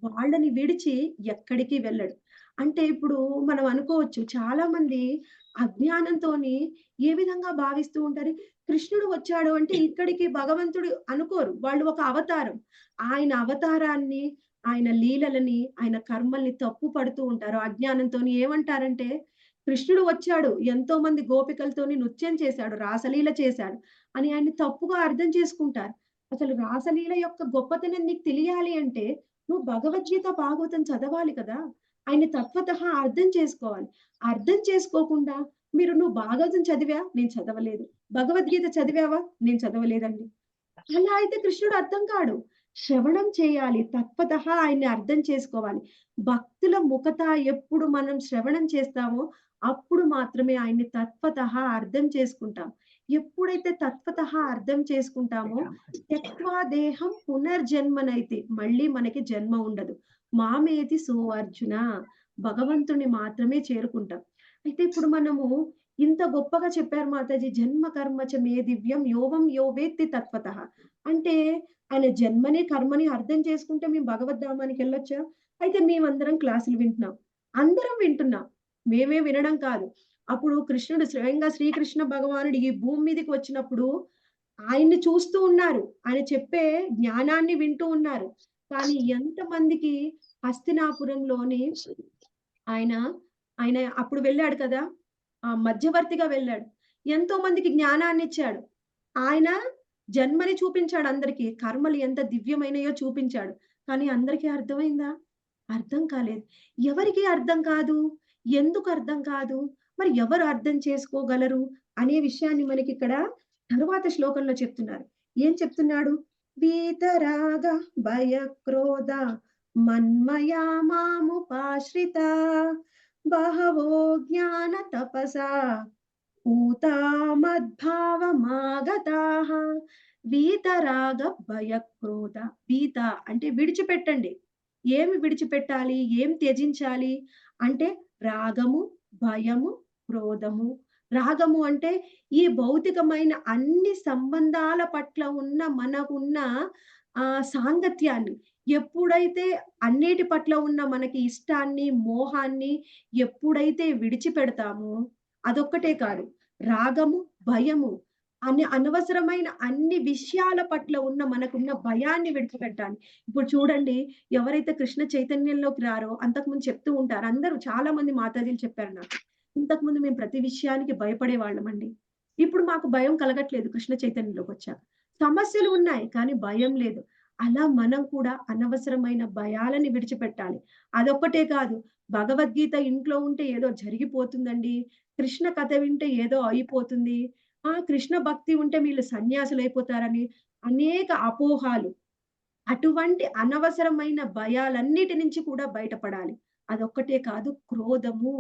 వాళ్ళని విడిచి ఎక్కడికి వెళ్ళడు. అంటే ఇప్పుడు మనం అనుకోవచ్చు చాలామంది అజ్ఞానంతోని ఏ విధంగా భావిస్తూ ఉంటారు, కృష్ణుడు వచ్చాడు అంటే ఇక్కడికి భగవంతుడు అనుకోరు. వాళ్ళు ఒక అవతారం. ఆయన అవతారాన్ని, ఆయన లీలలని, ఆయన కర్మల్ని తప్పు పడుతూ ఉంటారు. అజ్ఞానంతోని ఏమంటారంటే కృష్ణుడు వచ్చాడు. ఎంతోమంది గోపికలతోని నృత్యం చేశాడు. రాసలీల చేశాడు అని ఆయన్ని తప్పుగా అర్థం చేసుకుంటారు. అసలు రాసలీల యొక్క గొప్పతనం నీకు తెలియాలి అంటే నువ్వు భగవద్గీత, భాగవతం చదవాలి కదా! ఆయన్ని తత్వతః అర్థం చేసుకోవాలి. అర్థం చేసుకోకుండా నువ్వు భాగవతం చదివా? నేను చదవలేదు. భగవద్గీత చదివావా? నేను చదవలేదండి. అలా అయితే కృష్ణుడు అర్థం కాడు. శ్రవణం చేయాలి. తత్వతః ఆయన్ని అర్థం చేసుకోవాలి. భక్తుల ముఖత ఎప్పుడు మనం శ్రవణం చేస్తామో, అప్పుడు మాత్రమే ఆయన్ని తత్వతః అర్థం చేసుకుంటాం. ఎప్పుడైతే తత్వతః అర్థం చేసుకుంటామో, త్యక్త్వా దేహం పునర్జన్మనైతే మళ్ళీ మనకి జన్మ ఉండదు. మామేతి సో అర్జున. భగవంతుడిని మాత్రమే చేరుకుంటాం. అయితే ఇప్పుడు మనము ఇంత గొప్పగా చెప్పారు మాతాజీ. జన్మ కర్మ చ మే దివ్యం యోవం యో వేత్తి తత్వతః. అంటే ఆయన జన్మని, కర్మని అర్థం చేసుకుంటే మేము భగవద్ధామానికెళ్ళొచ్చా? అయితే మేమందరం క్లాసులు వింటున్నాం. అందరం వింటున్నాం. మేమే వినడం కాదు. అప్పుడు కృష్ణుడు స్వయంగా శ్రీకృష్ణ భగవానుడు ఈ భూమి మీదకి వచ్చినప్పుడు ఆయన్ని చూస్తూ ఉన్నారు. ఆయన చెప్పే జ్ఞానాన్ని వింటూ ఉన్నారు. కానీ ఎంతమందికి హస్తినాపురంలోని ఆయన, ఆయన అప్పుడు వెళ్ళాడు కదా! మధ్యవర్తిగా వెళ్ళాడు. ఎంతో మందికి జ్ఞానాన్నిచ్చాడు. ఆయన జన్మని చూపించాడు అందరికి. కర్మలు ఎంత దివ్యమైనయో చూపించాడు. కానీ అందరికీ అర్థమైందా? అర్థం కాలేదు. ఎవరికీ అర్థం కాదు? ఎందుకు అర్థం కాదు? మరి ఎవరు అర్థం చేసుకోగలరు? అనే విషయాన్ని మనకిక్కడ తరువాత శ్లోకంలో చెప్తున్నారు. ఏం చెప్తున్నాడు? వీతరాగ భయక్రోధ మన్మయా మాముపాశ్రితా బహవో జ్ఞాన తపసా పూతా మద్భావమాగతాః వీతరాగ భయక్రోధ. వీత అంటే విడిచిపెట్టండి. ఏమి విడిచిపెట్టాలి? ఏం త్యజించాలి? అంటే రాగము, భయము, క్రోధము. రాగము అంటే ఈ భౌతికమైన అన్ని సంబంధాల పట్ల ఉన్న మనకున్న సాంగత్యాన్ని ఎప్పుడైతే అన్నిటి పట్ల ఉన్న మనకి ఇష్టాన్ని, మోహాన్ని ఎప్పుడైతే విడిచిపెడతామో అదొక్కటే కాదు. రాగము, భయము అనవసరమైన అన్ని విషయాల పట్ల ఉన్న మనకున్న భయాన్ని విడిచిపెట్టాలి. ఇప్పుడు చూడండి, ఎవరైతే కృష్ణ చైతన్యంలోకి రారో అంతకుముందు చెప్తూ ఉంటారు. అందరూ చాలా మంది మాతాజీలు చెప్పారు నాకు. ఇంతకుముందు మేము ప్రతి విషయానికి భయపడేవాళ్ళమండి. ఇప్పుడు మాకు భయం కలగట్లేదు కృష్ణ చైతన్యంలోకొచ్చాక. సమస్యలు ఉన్నాయి కానీ భయం లేదు. అలా మనం కూడా అనవసరమైన భయాలని విడిచిపెట్టాలి. అదొక్కటే కాదు, భగవద్గీత ఇంట్లో ఉంటే ఏదో జరిగిపోతుందండి. కృష్ణ కథ వింటే ఏదో అయిపోతుంది. కృష్ణ భక్తి ఉంటే వీళ్ళు సన్యాసులైపోతారని అనేక అపోహాలు. అటువంటి అనవసరమైన భయాలన్నిటి నుంచి కూడా బయటపడాలి. అదొక్కటే కాదు, క్రోధము.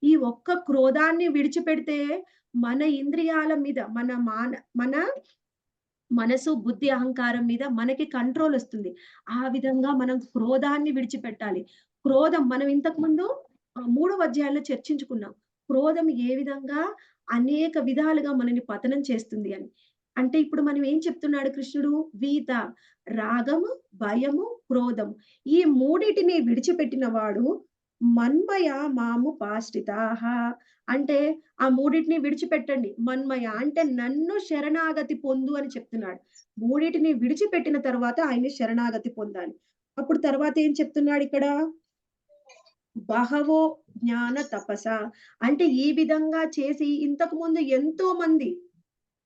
ఈ ఒక్క క్రోధాన్ని విడిచిపెడితే మన ఇంద్రియాల మీద మన మనసు, బుద్ధి, అహంకారం మీద మనకి కంట్రోలొస్తుంది. ఆ విధంగా మనం క్రోధాన్ని విడిచిపెట్టాలి. క్రోధం మనం ఇంతకుముందు మూడవ అధ్యాయంలో చర్చించుకున్నాం. క్రోధం ఏ విధంగా అనేక విధాలుగా మనని పతనం చేస్తుంది అని. అంటే ఇప్పుడు మనం ఏం చెప్తున్నాడు కృష్ణుడు? వీత రాగము, భయము, క్రోధము. ఈ మూడిటిని విడిచిపెట్టిన వాడు మన్మయ మాముపాశ్రితాః. అంటే ఆ మూడిటిని విడిచిపెట్టండి. మన్మయ అంటే నన్ను శరణాగతి పొందు అని చెప్తున్నాడు. మూడిటిని విడిచిపెట్టిన తర్వాత ఆయన్ని శరణాగతి పొందాలి. అప్పుడు తర్వాత ఏం చెప్తున్నాడిక్కడ? బహవో జ్ఞాన తపస. అంటే ఈ విధంగా చేసి ఇంతకుముందు ఎంతోమంది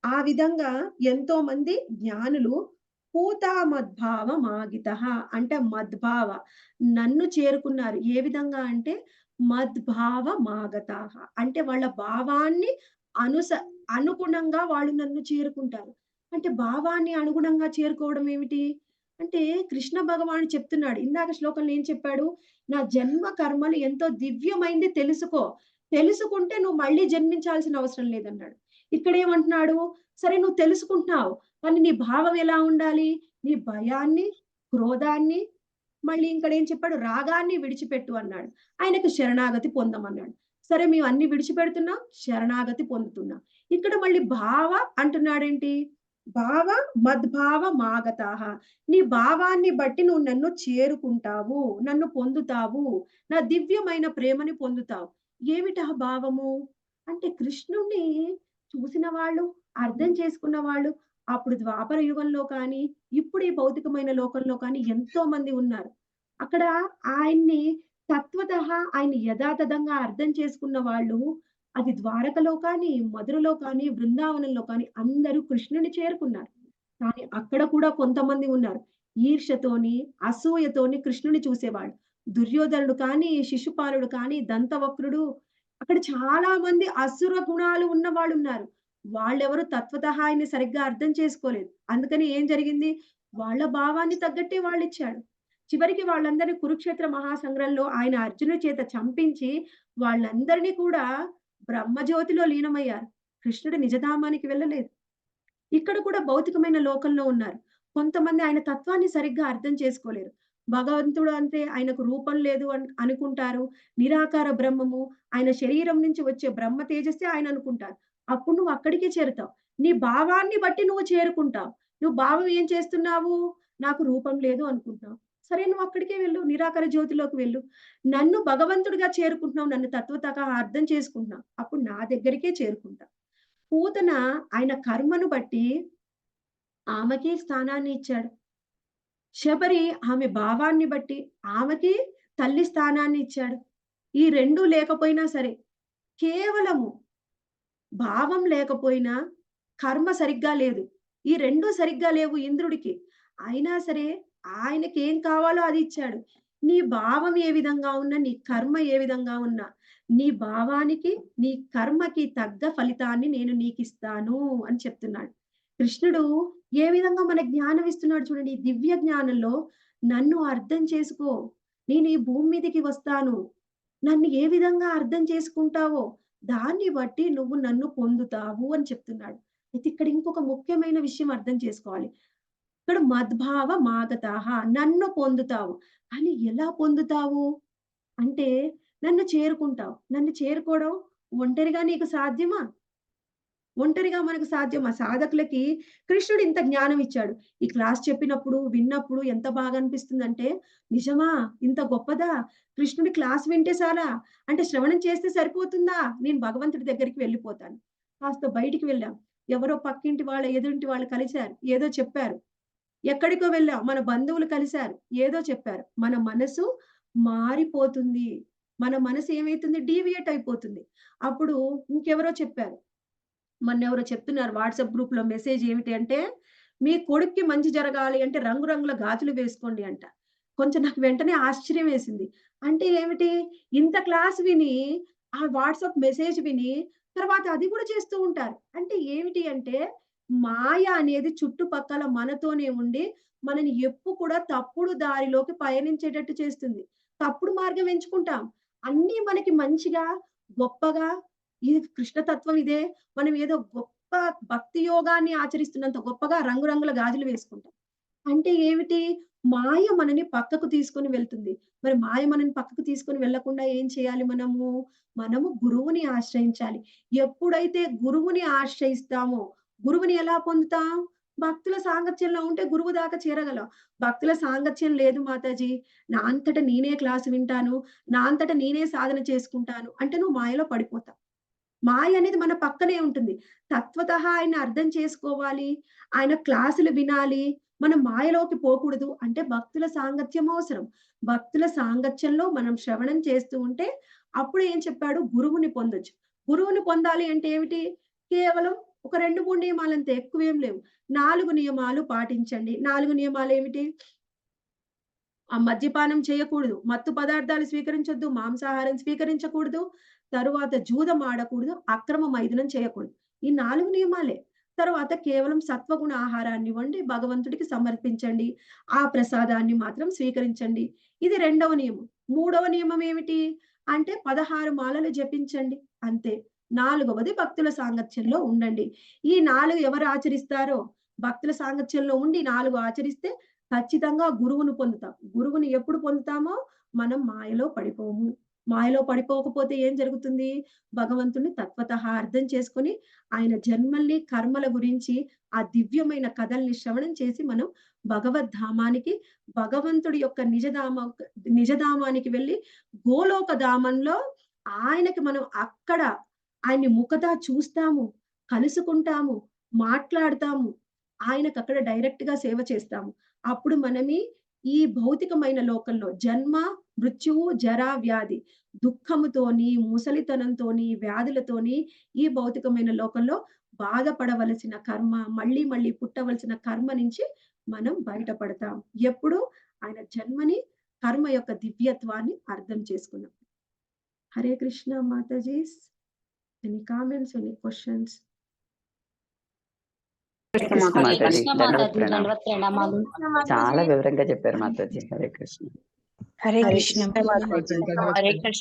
ఆ విధంగా ఎంతోమంది జ్ఞానులు పూతా మద్భావమాగితః అంటే మద్భావ నన్ను చేరుకున్నారు. ఏ విధంగా అంటే మద్భావమాగతాః అంటే వాళ్ళ భావాన్ని అనుస అనుగుణంగా వాళ్ళు నన్ను చేరుకుంటారు. అంటే భావాన్ని అనుగుణంగా చేరుకోవడం ఏమిటి? అంటే కృష్ణ భగవానుడు చెప్తున్నాడు. ఇందాక శ్లోకంలో ఏం చెప్పాడు? నా జన్మ కర్మలు ఎంతో దివ్యమైంది తెలుసుకో. తెలుసుకుంటే నువ్వు మళ్ళీ జన్మించాల్సిన అవసరం లేదన్నాడు. ఇక్కడేమంటున్నాడు? సరే నువ్వు తెలుసుకుంటున్నావు. కానీ నీ భావం ఎలా ఉండాలి? నీ భయాన్ని, క్రోధాన్ని మళ్ళీ ఇంకడేం చెప్పాడు? రాగాన్ని విడిచిపెట్టు అన్నాడు. ఆయనకు శరణాగతి పొందమన్నాడు. సరే మేము అన్ని విడిచిపెడుతున్నాం, శరణాగతి పొందుతున్నాం. ఇక్కడ మళ్ళీ భావ అంటున్నాడేంటి? భావ మద్భావ మాగతాః. నీ భావాన్ని బట్టి నువ్వు నన్ను చేరుకుంటావు. నన్ను పొందుతావు. నా దివ్యమైన ప్రేమని పొందుతావు. ఏమిటా భావము? అంటే కృష్ణుడిని చూసిన వాళ్ళు, అర్థం చేసుకున్న వాళ్ళు అప్పుడు ద్వాపర యుగంలో కానీ, ఇప్పుడు ఈ భౌతికమైన లోకంలో కానీ ఎంతో మంది ఉన్నారు. అక్కడ ఆయన్ని తత్వతః ఆయన్ని యథాతథంగా అర్థం చేసుకున్న వాళ్ళు అది ద్వారకలో కానీ, మధురలో కానీ, బృందావనంలో కానీ అందరూ కృష్ణుని చేరుకున్నారు. కానీ అక్కడ కూడా కొంతమంది ఉన్నారు. ఈర్ష్యతోని, అసూయతోని కృష్ణుని చూసేవాళ్ళు. దుర్యోధనుడు కానీ, శిశుపాలుడు కానీ, దంతవక్రుడు అక్కడ చాలా మంది అసుర గుణాలు ఉన్నవాళ్ళున్నారు. వాళ్ళెవరు తత్వతః ఆయన్ని సరిగ్గా అర్థం చేసుకోలేదు. అందుకని ఏం జరిగింది? వాళ్ళ భావాన్ని తగ్గట్టే వాళ్ళిచ్చాడు. చివరికి వాళ్ళందరిని కురుక్షేత్ర మహాసంగ్రంలో ఆయన అర్జునుడి చేత చంపించి వాళ్ళందరినీ కూడా బ్రహ్మజ్యోతిలో లీనమయ్యారు. కృష్ణుడు నిజధామానికి వెళ్ళలేదు. ఇక్కడ కూడా భౌతికమైన లోకంలో ఉన్నారు. కొంతమంది ఆయన తత్వాన్ని సరిగ్గా అర్థం చేసుకోలేరు. భగవంతుడు అంటే ఆయనకు రూపం లేదు అనుకుంటారు. నిరాకార బ్రహ్మము, ఆయన శరీరం నుంచి వచ్చే బ్రహ్మ తేజస్సే ఆయన అనుకుంటారు. అప్పుడు నువ్వు అక్కడికే చేరుతావు. నీ భావాన్ని బట్టి నువ్వు చేరుకుంటావు. నువ్వు భావం ఏం చేస్తున్నావు? నాకు రూపం లేదు అనుకుంటున్నావు. సరే నువ్వు అక్కడికే వెళ్ళు. నిరాకార జ్యోతిలోకి వెళ్ళు. నన్ను భగవంతుడిగా చేరుకుంటున్నావు. నన్ను తత్వతః అర్థం చేసుకుంటున్నావు. అప్పుడు నా దగ్గరికే చేరుకుంటావు. పూతన ఆయన కర్మను బట్టి ఆమెకే స్థానాన్ని ఇచ్చాడు. శబరి ఆమె భావాన్ని బట్టి ఆమెకి తల్లి స్థానాన్ని ఇచ్చాడు. ఈ 2 లేకపోయినా సరే, కేవలము భావం లేకపోయినా కర్మ సరిగ్గా లేదు. ఈ 2 సరిగ్గా లేవు ఇంద్రుడికి. అయినా సరే ఆయనకేం కావాలో అది ఇచ్చాడు. నీ భావం ఏ విధంగా ఉన్నా, నీ కర్మ ఏ విధంగా ఉన్నా, నీ భావానికి, నీ కర్మకి తగ్గ ఫలితాన్ని నేను నీకిస్తాను అని చెప్తున్నాడు. కృష్ణుడు ఏ విధంగా మనకు జ్ఞానం ఇస్తున్నాడు చూడండి. ఈ దివ్య జ్ఞానంలో నన్ను అర్థం చేసుకో. నేను ఈ భూమి మీదకి వస్తాను. నన్ను ఏ విధంగా అర్థం చేసుకుంటావో దాన్ని బట్టి నువ్వు నన్ను పొందుతావు అని చెప్తున్నాడు. అయితే ఇక్కడ ఇంకొక ముఖ్యమైన విషయం అర్థం చేసుకోవాలి. ఇక్కడ మద్భావ మాగతాః నన్ను పొందుతావు. కానీ ఎలా పొందుతావు? అంటే నన్ను చేరుకుంటావు. నన్ను చేరుకోవడం ఒంటరిగా నీకు సాధ్యమా? ఒంటరిగా మనకు సాధ్యమా? సాధకులకి కృష్ణుడు ఇంత జ్ఞానం ఇచ్చాడు. ఈ క్లాస్ చెప్పినప్పుడు, విన్నప్పుడు ఎంత బాగా అనిపిస్తుందంటే, నిజమా? ఇంత గొప్పదా? కృష్ణుడి క్లాస్ వింటే సాలా? అంటే శ్రవణం చేస్తే సరిపోతుందా? నేను భగవంతుడి దగ్గరికి వెళ్ళిపోతాను. కాస్త బయటికి వెళ్ళాం. ఎవరో పక్కింటి వాళ్ళ, ఎదురింటి వాళ్ళు కలిసారు. ఏదో చెప్పారు. ఎక్కడికో వెళ్ళాం. మన బంధువులు కలిసారు. ఏదో చెప్పారు. మన మనసు మారిపోతుంది. మన మనసు ఏమైతుంది? డీవియేట్ అయిపోతుంది. అప్పుడు ఇంకెవరో చెప్పారు. మొన్నెవరో చెప్తున్నారు వాట్సాప్ గ్రూప్‌లో మెసేజ్ ఏమిటి అంటే, "మీ కొడుక్కి మంచి జరగాలి అంటే రంగు రంగుల గాజులు వేసుకోండి" అంట. కొంచెం నాకు వెంటనే ఆశ్చర్యం వేసింది. అంటే ఏమిటి? ఇంత క్లాస్ విని, ఆ వాట్సాప్ మెసేజ్ విని, తర్వాత అది కూడా చేస్తూ ఉంటారు. అంటే ఏమిటి అంటే, మాయ అనేది చుట్టుపక్కల మనతోనే ఉండి, మనని కూడా తప్పుడు దారిలోకి పయనించేటట్టు చేస్తుంది. తప్పుడు మార్గం ఎంచుకుంటాం. అన్నీ మనకి మంచిగా, గొప్పగా ఇది కృష్ణతత్వం ఇదే. మనం ఏదో గొప్ప భక్తి యోగాన్ని ఆచరిస్తున్నంత గొప్పగా రంగురంగుల గాజులు వేసుకుంటాం. అంటే ఏమిటి? మాయ మనని పక్కకు తీసుకొని వెళ్తుంది. మరి మాయ మనని పక్కకు తీసుకొని వెళ్ళకుండా ఏం చేయాలి మనము? మనము గురువుని ఆశ్రయించాలి. ఎప్పుడైతే గురువుని ఆశ్రయిస్తామో, గురువుని ఎలా పొందుతాం? భక్తుల సాంగత్యంలో ఉంటే గురువు దాకా చేరగలం. భక్తుల సాంగత్యం లేదు మాతాజీ. నా అంతట నేనే క్లాస్ వింటాను. నా అంతట నేనే సాధన చేసుకుంటాను. అంటే నువ్వు మాయలో పడిపోతావు. మాయ అనేది మన పక్కనే ఉంటుంది. తత్వతః ఆయన్ని అర్థం చేసుకోవాలి. ఆయన క్లాసులు వినాలి. మనం మాయలోకి పోకూడదు. అంటే భక్తుల సాంగత్యం అవసరం. భక్తుల సాంగత్యంలో మనం శ్రవణం చేస్తూ ఉంటే అప్పుడు ఏం చెప్పాడు? గురువుని పొందొచ్చు. గురువుని పొందాలి అంటే ఏమిటి? కేవలం ఒక 2, 3 నియమాలంతే ఎక్కువేం లేవు. 4 నియమాలు పాటించండి. 4 నియమాలేమిటి? మద్యపానం చేయకూడదు. మత్తు పదార్థాలు స్వీకరించొద్దు. మాంసాహారం స్వీకరించకూడదు. తరువాత జూదం ఆడకూడదు. అక్రమ మైథునం చేయకూడదు. ఈ 4 నియమాలే. తర్వాత కేవలం సత్వగుణ ఆహారాన్ని వండి భగవంతుడికి సమర్పించండి. ఆ ప్రసాదాన్ని మాత్రం స్వీకరించండి. ఇది రెండవ నియమం. మూడవ నియమం ఏమిటి? అంటే 16 మాలలు జపించండి అంతే. నాలుగవది భక్తుల సాంగత్యంలో ఉండండి. ఈ 4 ఎవరు ఆచరిస్తారో భక్తుల సాంగత్యంలో ఉండి 4 ఆచరిస్తే ఖచ్చితంగా గురువును పొందుతాం. గురువుని ఎప్పుడు పొందుతామో మనం మాయలో పడిపోము. మాయలో పడిపోకపోతే ఏం జరుగుతుంది? భగవంతుడిని తత్వతః అర్థం చేసుకొని ఆయన జన్మల్ని, కర్మల గురించి ఆ దివ్యమైన కథల్ని శ్రవణం చేసి మనం భగవద్ధామానికి, భగవంతుడి యొక్క నిజధామానికి వెళ్లి గోలోక ధామంలో ఆయనకి మనం అక్కడ ఆయన్ని ముఖతా చూస్తాము, కలుసుకుంటాము, మాట్లాడతాము. ఆయనకక్కడ డైరెక్ట్‌గా సేవ చేస్తాము. అప్పుడు ఈ భౌతికమైన లోకంలో జన్మ, మృత్యువు, జర, వ్యాధి దుఃఖముతోని, ముసలితనంతోని, వ్యాధులతోని ఈ భౌతికమైన లోకంలో బాధపడవలసిన కర్మ, మళ్ళీ మళ్ళీ పుట్టవలసిన కర్మ నుంచి మనం బయటపడతాం. ఎప్పుడు? ఆయన జన్మని, కర్మ యొక్క దివ్యత్వాన్ని అర్థం చేసుకున్నాం. హరే కృష్ణ మాతాజీస్. Any comments? Any questions? Hare మాతాజీ కృష్ణ మాతాజీ, దండవత్ దండవత్ ప్రణామాలు. చాలా వివరంగా చెప్పారు మాతాజీ. హరే కృష్ణ. హరే కృష్ణ. మాతాజీ హరే కృష్ణ.